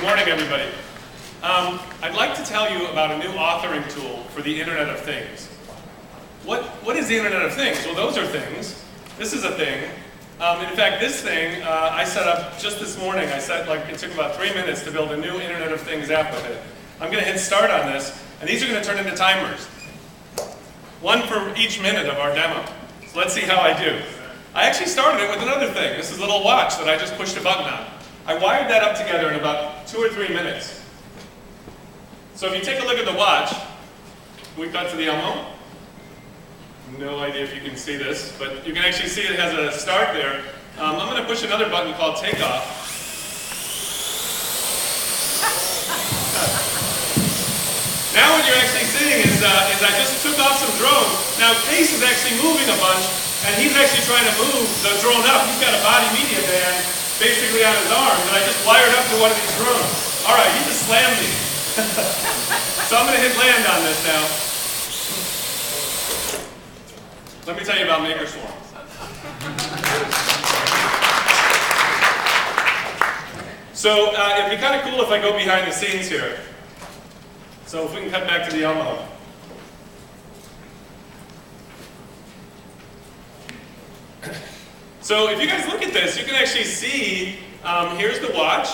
Good morning, everybody. I'd like to tell you about a new authoring tool for the Internet of Things. What is the Internet of Things? Well, those are things. This is a thing. In fact, this thing I set up just this morning. It took about 3 minutes to build a new Internet of Things app with it. I'm going to hit start on this, and these are going to turn into timers. One for each minute of our demo. So let's see how I do. I actually started it with another thing. This is a little watch that I just pushed a button on. I wired that up together in about 2 or 3 minutes. So if you take a look at the watch, we cut to the Elmo. No idea if you can see this, but you can actually see it has a start there. I'm going to push another button called takeoff. Now what you're actually seeing is I just took off some drone. Now Case is actually moving a bunch, and he's actually trying to move the drone up. He's got a body media band basically on his arm, and I just wired up to one of these drones. All right, he just slammed me. So I'm going to hit land on this now. Let me tell you about MakerSwarm. So it'd be kind of cool if I go behind the scenes here. So if we can cut back to the Elmo. So if you guys look at this, you can actually see, here's the watch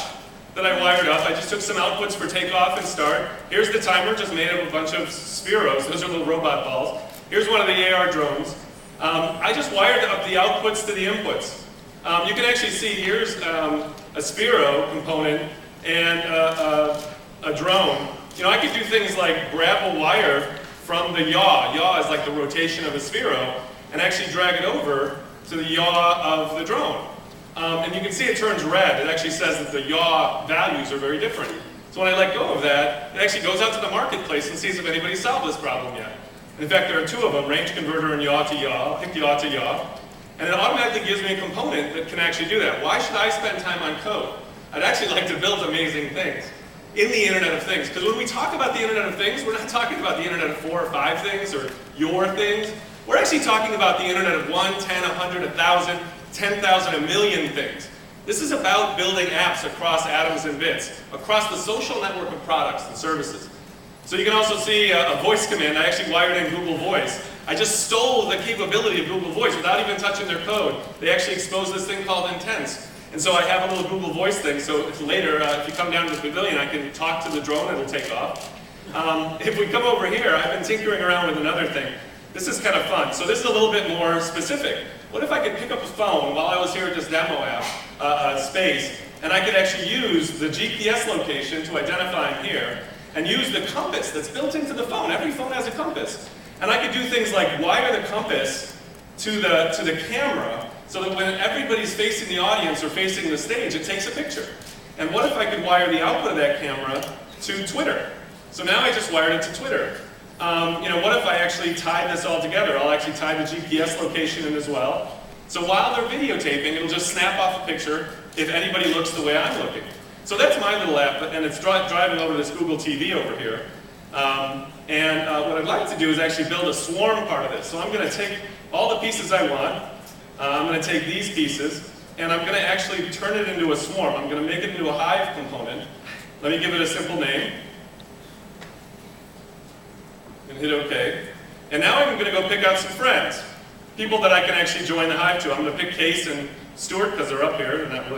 that I wired up. I just took some outputs for takeoff and start. Here's the timer, just made of a bunch of spheros. Those are little robot balls. Here's one of the AR drones. I just wired up the outputs to the inputs. You can actually see here's a sphero component and a drone. You know, I could do things like grab a wire from the yaw. Yaw is like the rotation of a sphero, and actually drag it over to the yaw of the drone. And you can see it turns red. It actually says that the yaw values are very different. So when I let go of that, it actually goes out to the marketplace and sees if anybody's solved this problem yet. In fact, there are 2 of them, range converter and yaw to yaw. I'll pick yaw to yaw. And it automatically gives me a component that can actually do that. Why should I spend time on code? I'd actually like to build amazing things in the Internet of Things. Because when we talk about the Internet of Things, we're not talking about the Internet of 4 or 5 things or your things. We're actually talking about the Internet of 1, 10, 100, 1,000, 10,000, a million things. This is about building apps across atoms and bits, across the social network of products and services. So you can also see a voice command. I actually wired in Google Voice. I just stole the capability of Google Voice without even touching their code. They actually exposed this thing called Intents. And so I have a little Google Voice thing, so if later, if you come down to the pavilion, I can talk to the drone, it'll take off. If we come over here, I've been tinkering around with another thing. This is kind of fun. So this is a little bit more specific. What if I could pick up a phone while I was here at this demo app space, and I could actually use the GPS location to identify I'm here, and use the compass that's built into the phone. Every phone has a compass. And I could do things like wire the compass to the camera, so that when everybody's facing the audience or facing the stage, it takes a picture. And what if I could wire the output of that camera to Twitter? So now I just wired it to Twitter. What if I actually tied this all together? I'll actually tie the GPS location in as well. So while they're videotaping, it'll just snap off a picture if anybody looks the way I'm looking. So that's my little app, and it's driving over this Google TV over here. What I'd like to do is actually build a swarm part of this. So I'm going to take all the pieces I want. I'm going to take these pieces, and I'm going to actually turn it into a swarm. I'm going to make it into a hive component. Let me give it a simple name. And hit OK. And now I'm going to go pick out some friends. People that I can actually join the hive to. I'm going to pick Case and Stuart because they're up here. They're not really